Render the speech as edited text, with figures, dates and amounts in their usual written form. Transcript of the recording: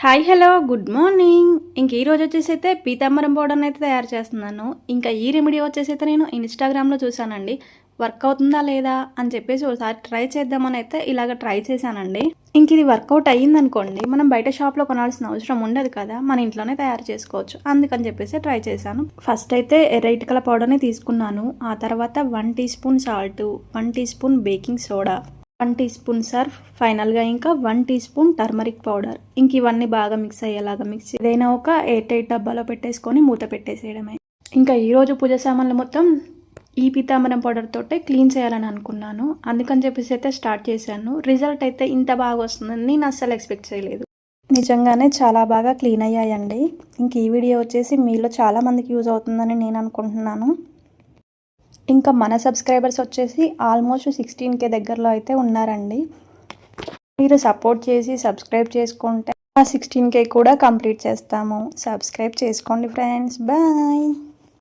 Hi hello good morning. ఇంక ఈరోజు వచ్చేసి అయితే పీతాంబరం పౌడర్ని అయితే తయారు చేస్తున్నాను. ఇంకా ఈ రెమెడీ వచ్చేసి అయితే నేను ఇన్స్టాగ్రామ్లో చూసానండి. వర్క్ అవుతుందా లేదా అని చెప్పేసి ఒకసారి ట్రై చేద్దామని అయితే ఇలాగ ట్రై చేశానండి. ఇంక ఇది వర్కౌట్ అయ్యిందనుకోండి, మనం బయట షాప్లో కొనాల్సిన అవసరం ఉండదు కదా, మన ఇంట్లోనే తయారు చేసుకోవచ్చు. అందుకని చెప్పేసి ట్రై చేశాను. ఫస్ట్ అయితే ఎర్ర ఇటుకల పౌడర్ని తీసుకున్నాను. ఆ తర్వాత 1 teaspoon salt, 1 teaspoon baking soda, 1 teaspoon Surf, ఫైనల్గా ఇంకా 1 టీ స్పూన్ టర్మరిక్ పౌడర్. ఇంక ఇవన్నీ బాగా మిక్స్ అయ్యేలాగా మిక్స్ ఏదైనా ఒక ఎయిర్ టైట్ డబ్బాలో పెట్టేసుకొని మూత పెట్టేసేయడమే. ఇంకా ఈరోజు పూజ సామాన్లు మొత్తం ఈ పీతాంబరం పౌడర్ తోటే క్లీన్ చేయాలని అనుకున్నాను. అందుకని చెప్పేసి అయితే స్టార్ట్ చేశాను. రిజల్ట్ అయితే ఇంత బాగా వస్తుందని నేను అస్సలు ఎక్స్పెక్ట్ చేయలేదు. నిజంగానే చాలా బాగా క్లీన్ అయ్యాయండి. ఇంక ఈ వీడియో వచ్చేసి మీలో చాలామందికి యూజ్ అవుతుందని నేను అనుకుంటున్నాను. ఇంకా మన సబ్స్క్రైబర్స్ వచ్చేసి ఆల్మోస్ట్ 16K దగ్గరలో అయితే ఉన్నారండి. మీరు సపోర్ట్ చేసి సబ్స్క్రైబ్ చేసుకుంటే ఆ 16K కూడా కంప్లీట్ చేస్తాము. సబ్స్క్రైబ్ చేసుకోండి ఫ్రెండ్స్. బాయ్.